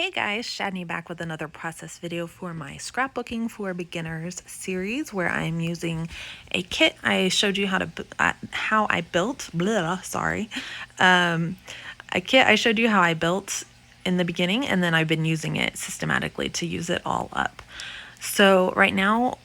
Hey guys, Shadney back with another process video for my Scrapbooking for Beginners series where I'm using a kit I showed you how I built, a kit I showed you how I built in the beginning, and then I've been using it systematically to use it all up. So right now,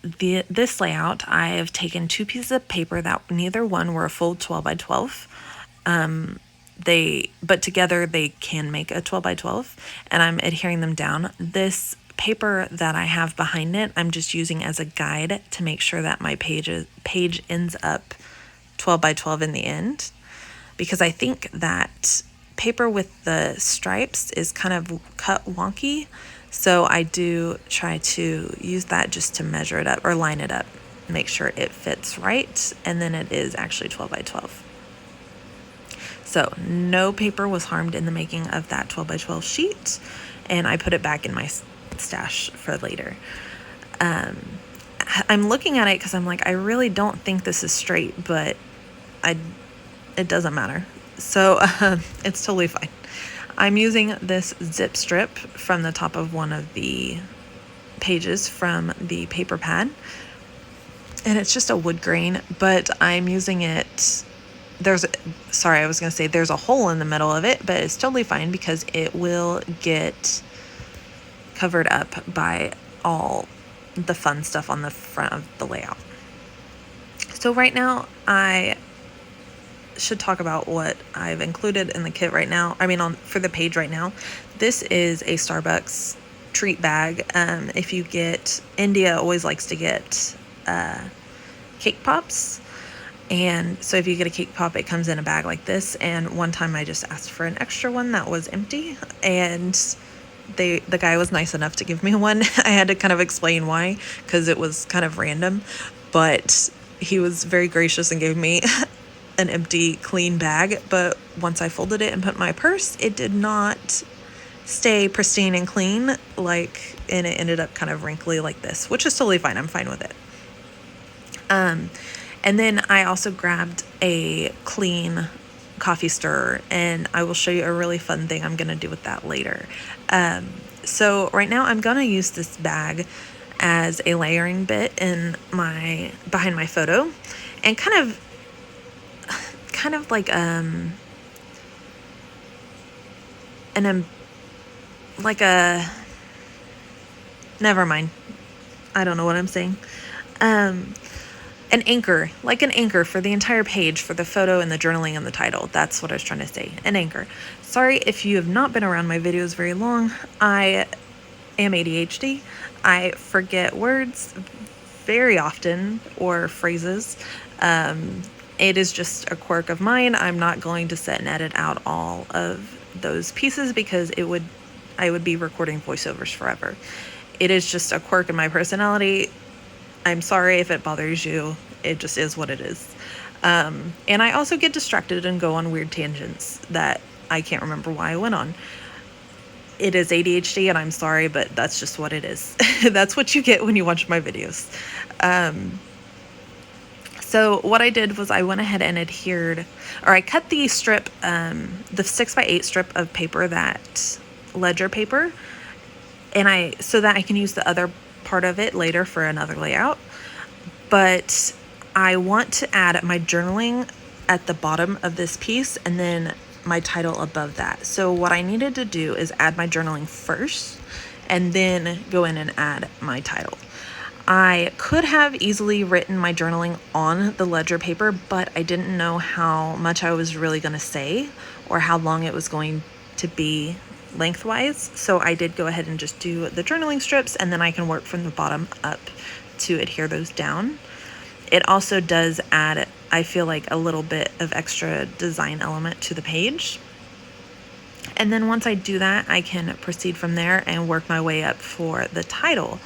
this layout, I have taken two pieces of paper that neither one were a full 12 by 12. But together they can make a 12 by 12, and I'm adhering them down. This paper that I have behind it, I'm just using as a guide to make sure that my page ends up 12 by 12 in the end, because I think that paper with the stripes is kind of cut wonky. So I do try to use that just to measure it up or line it up, make sure it fits right, and then it is actually 12 by 12. So no paper was harmed in the making of that 12 by 12 sheet, and I put it back in my stash for later. I'm looking at it because I'm like, I really don't think this is straight, but it doesn't matter. So it's totally fine. I'm using this zip strip from the top of one of the pages from the paper pad, and it's just a wood grain, but I'm using it. There's a hole in the middle of it, but it's totally fine because it will get covered up by all the fun stuff on the front of the layout. So right now, I should talk about what I've included in the kit right now. For the page right now, this is a Starbucks treat bag. If you get, India always likes to get cake pops. And so if you get a cake pop, it comes in a bag like this. And one time I just asked for an extra one that was empty, and the guy was nice enough to give me one. I had to kind of explain why, because it was kind of random, but he was very gracious and gave me an empty, clean bag. But once I folded it and put in my purse, it did not stay pristine and clean, and it ended up kind of wrinkly like this, which is totally fine. I'm fine with it. And then I also grabbed a clean coffee stirrer, and I will show you a really fun thing I'm going to do with that later. So right now I'm going to use this bag as a layering bit behind my photo, and kind of like never mind. I don't know what I'm saying. An anchor for the entire page, for the photo and the journaling and the title. That's what I was trying to say, an anchor. Sorry if you have not been around my videos very long. I am ADHD. I forget words very often, or phrases. It is just a quirk of mine. I'm not going to sit and edit out all of those pieces because I would be recording voiceovers forever. It is just a quirk in my personality. I'm sorry if it bothers you. It just is what it is. And I also get distracted and go on weird tangents that I can't remember why I went on. It is ADHD, and I'm sorry, but that's just what it is. That's what you get when you watch my videos. So what I did was I went ahead and I cut the strip, the 6x8 strip of paper, that ledger paper, so that I can use the other part of it later for another layout. But I want to add my journaling at the bottom of this piece, and then my title above that. So what I needed to do is add my journaling first, and then go in and add my title. I could have easily written my journaling on the ledger paper, but I didn't know how much I was really going to say, or how long it was going to be lengthwise. So I did go ahead and just do the journaling strips, and then I can work from the bottom up to adhere those down. It also does add, I feel like, a little bit of extra design element to the page. And then once I do that, I can proceed from there and work my way up for the title.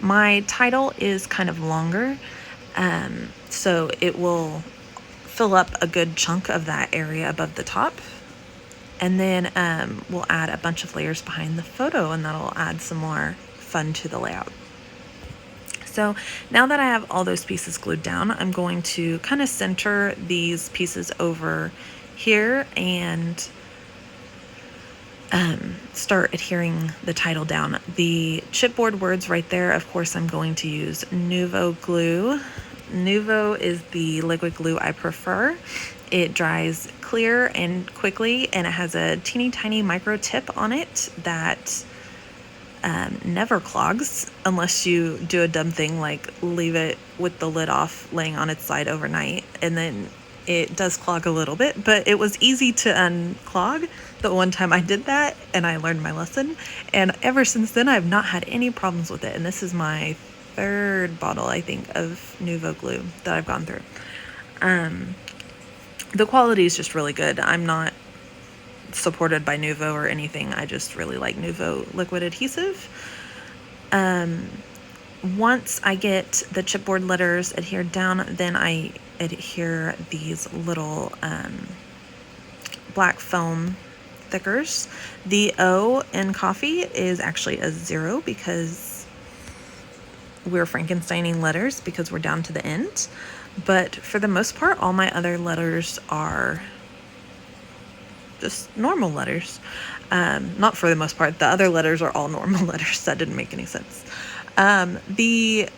My title is kind of longer, so it will fill up a good chunk of that area above the top. And then we'll add a bunch of layers behind the photo, and that'll add some more fun to the layout. So now that I have all those pieces glued down, I'm going to kind of center these pieces over here and start adhering the title down. The chipboard words right there, of course, I'm going to use Nuvo glue. Nuvo is the liquid glue I prefer. It dries clear and quickly, and it has a teeny tiny micro tip on it that never clogs unless you do a dumb thing like leave it with the lid off laying on its side overnight, and then it does clog a little bit, but it was easy to unclog the one time I did that, and I learned my lesson, and ever since then I've not had any problems with it. And this is my third bottle, I think, of Nuvo glue that I've gone through. The quality is just really good. I'm not supported by Nuvo or anything. I just really like Nuvo liquid adhesive. Once I get the chipboard letters adhered down, then I adhere these little black foam thickers. The O in coffee is actually a 0 because we're Frankensteining letters because we're down to the end. But for the most part, all my other letters are just normal letters. Not for the most part. The other letters are all normal letters. That didn't make any sense. The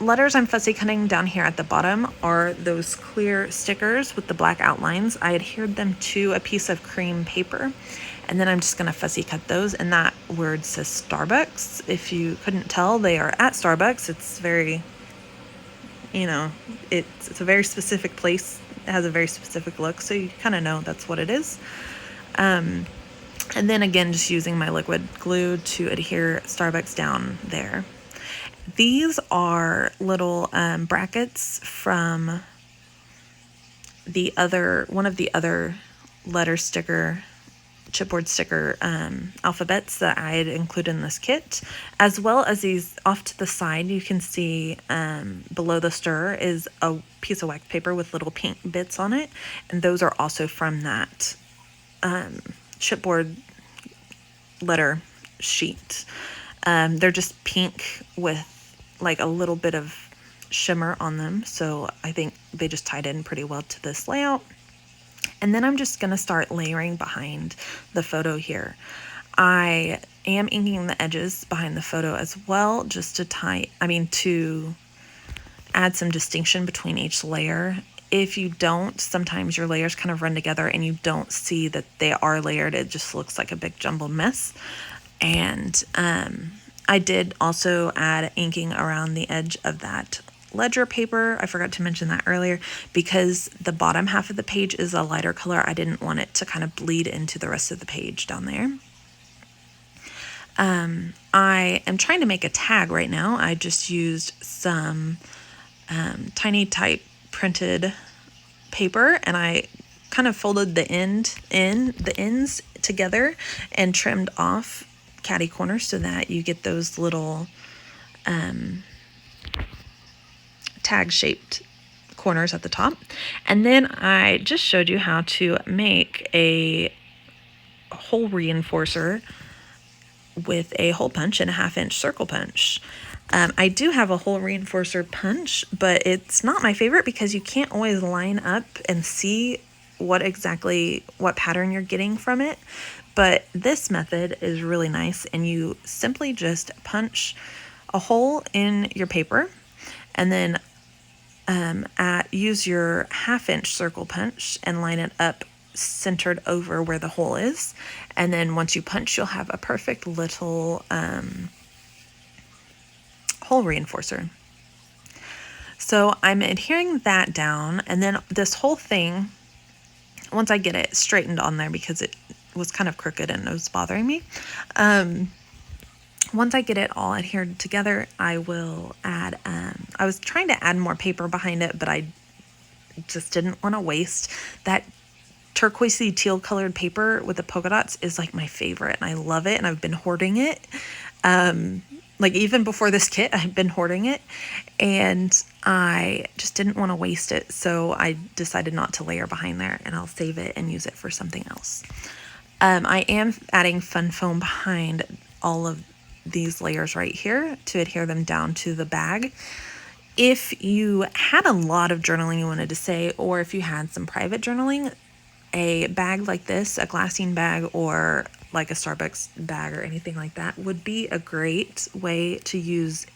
letters I'm fussy cutting down here at the bottom are those clear stickers with the black outlines. I adhered them to a piece of cream paper, and then I'm just going to fussy cut those. And that word says Starbucks. If you couldn't tell, they are at Starbucks. It's very, it's a very specific place. It has a very specific look, so you kind of know that's what it is. And then again, just using my liquid glue to adhere Starbucks down there. These are little brackets from one of the other letter sticker, chipboard sticker alphabets that I had included in this kit, as well as these off to the side. You can see below the stir is a piece of wax paper with little pink bits on it, and those are also from that chipboard letter sheet. They're just pink with like a little bit of shimmer on them, so I think they just tied in pretty well to this layout. And then I'm just going to start layering behind the photo here. I am inking the edges behind the photo as well, just to add some distinction between each layer. If you don't, sometimes your layers kind of run together and you don't see that they are layered. It just looks like a big jumbled mess. And I did also add inking around the edge of that ledger paper. I forgot to mention that earlier because the bottom half of the page is a lighter color. I didn't want it to kind of bleed into the rest of the page down there. I am trying to make a tag right now. I just used some tiny type printed paper, and I kind of folded the ends together and trimmed off catty corners so that you get those little tag shaped corners at the top. And then I just showed you how to make a hole reinforcer with a hole punch and a 1/2 inch circle punch. I do have a hole reinforcer punch, but it's not my favorite because you can't always line up and see what pattern you're getting from it. But this method is really nice, and you simply just punch a hole in your paper and then use your 1/2 inch circle punch and line it up centered over where the hole is. And then once you punch, you'll have a perfect little hole reinforcer. So I'm adhering that down, and then this whole thing, once I get it straightened on there because it was kind of crooked and it was bothering me, once I get it all adhered together, I will add, I was trying to add more paper behind it, but I just didn't want to waste. That turquoisey teal colored paper with the polka dots is like my favorite, and I love it, and I've been hoarding it. Like even before this kit, I've been hoarding it, and I just didn't want to waste it. So I decided not to layer behind there, and I'll save it and use it for something else. I am adding fun foam behind all of these layers right here to adhere them down to the bag. If you had a lot of journaling you wanted to say, or if you had some private journaling, a bag like this, a glassine bag or like a Starbucks bag or anything like that, would be a great way to use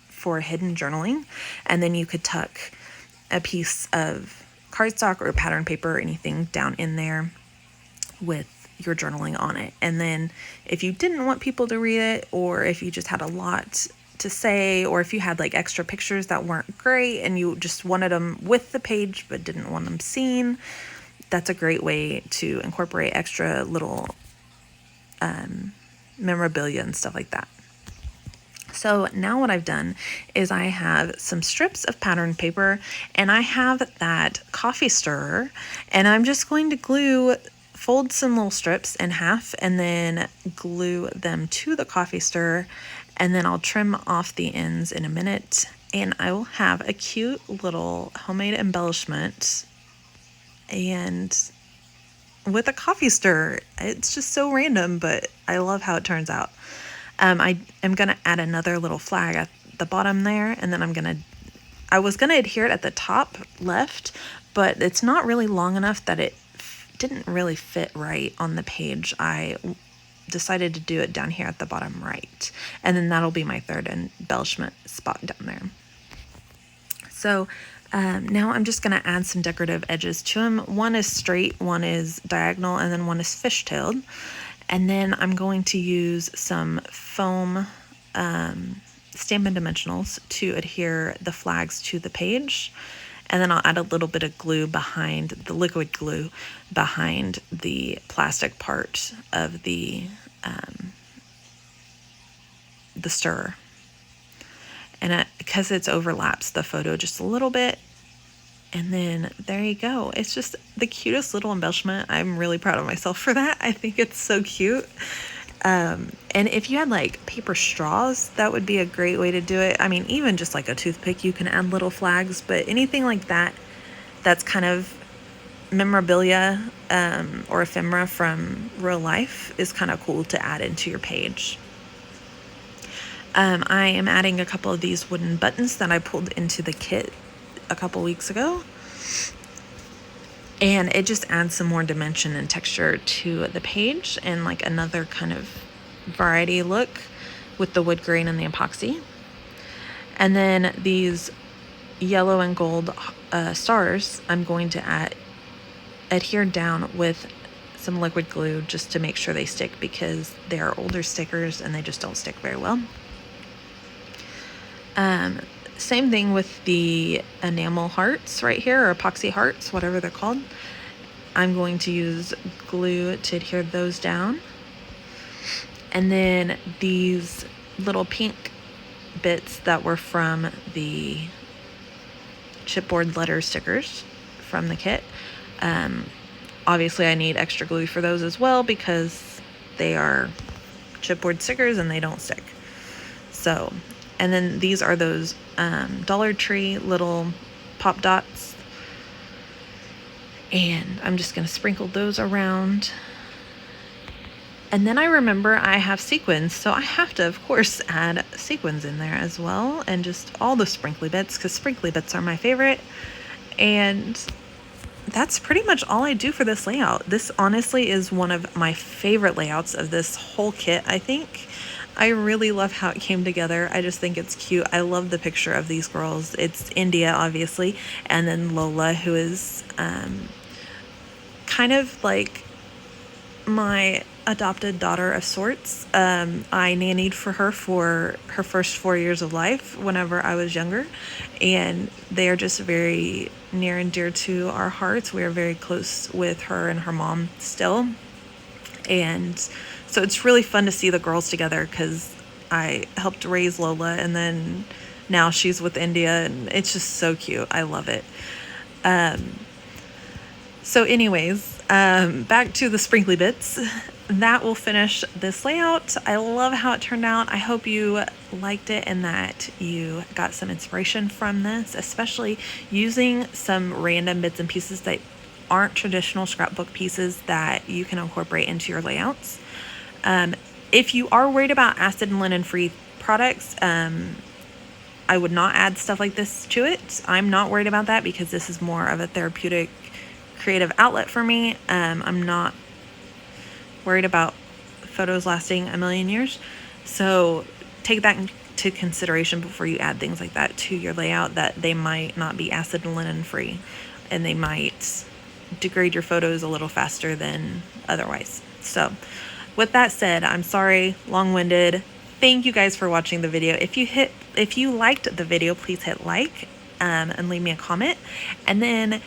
for hidden journaling. And then you could tuck a piece of cardstock or pattern paper or anything down in there with your journaling on it. And then if you didn't want people to read it, or if you just had a lot to say, or if you had like extra pictures that weren't great and you just wanted them with the page but didn't want them seen, that's a great way to incorporate extra little memorabilia and stuff like that. So now what I've done is I have some strips of pattern paper and I have that coffee stirrer, and I'm just going to fold some little strips in half and then glue them to the coffee stirrer, and then I'll trim off the ends in a minute and I will have a cute little homemade embellishment and with a coffee stirrer. It's just so random, but I love how it turns out. I am going to add another little flag at the bottom there, and then I was going to adhere it at the top left, but it's not really long enough that it didn't really fit right on the page. I decided to do it down here at the bottom right, and then that'll be my third embellishment spot down there. So now I'm just going to add some decorative edges to them. One is straight, one is diagonal, and then one is fishtailed. And then I'm going to use some foam Stampin' Dimensionals to adhere the flags to the page. And then I'll add a little bit of glue behind, the liquid glue behind the plastic part of the stirrer. And because it overlaps the photo just a little bit. And then there you go. It's just the cutest little embellishment. I'm really proud of myself for that. I think it's so cute. And if you had like paper straws, that would be a great way to do it. I mean, even just like a toothpick, you can add little flags, but anything like that, that's kind of memorabilia or ephemera from real life is kind of cool to add into your page. I am adding a couple of these wooden buttons that I pulled into the kit a couple weeks ago, and it just adds some more dimension and texture to the page and like another kind of variety look with the wood grain and the epoxy. And then these yellow and gold stars I'm going to adhere down with some liquid glue just to make sure they stick, because they are older stickers and they just don't stick very well. Same thing with the enamel hearts right here, or epoxy hearts, whatever they're called. I'm going to use glue to adhere those down. And then these little pink bits that were from the chipboard letter stickers from the kit. Obviously I need extra glue for those as well because they are chipboard stickers and they don't stick. So, and then these are those Dollar Tree little pop dots, and I'm just going to sprinkle those around. And then I remember I have sequins, so I have to, of course, add sequins in there as well, and just all the sprinkly bits, because sprinkly bits are my favorite. And that's pretty much all I do for this layout. This honestly is one of my favorite layouts of this whole kit, I think. I really love how it came together. I just think it's cute. I love the picture of these girls. It's India, obviously, and then Lola, who is kind of like my adopted daughter of sorts. I nannied for her first 4 years of life whenever I was younger, and they are just very near and dear to our hearts. We are very close with her and her mom still, and so it's really fun to see the girls together, because I helped raise Lola and then now she's with India, and it's just so cute. I love it. So anyways, back to the sprinkly bits. That will finish this layout. I love how it turned out. I hope you liked it and that you got some inspiration from this, especially using some random bits and pieces that aren't traditional scrapbook pieces that you can incorporate into your layouts. If you are worried about acid and linen free products, I would not add stuff like this to it. I'm not worried about that because this is more of a therapeutic creative outlet for me. I'm not worried about photos lasting a million years. So take that into consideration before you add things like that to your layout, that they might not be acid and linen free, and they might degrade your photos a little faster than otherwise. So with that said, I'm sorry, long-winded. Thank you guys for watching the video. If you liked the video, please hit like and leave me a comment, and then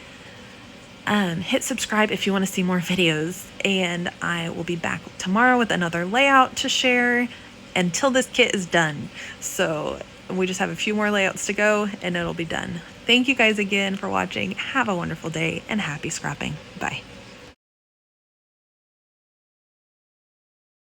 hit subscribe if you want to see more videos. And I will be back tomorrow with another layout to share until this kit is done. So we just have a few more layouts to go and it'll be done. Thank you guys again for watching. Have a wonderful day and happy scrapping. Bye.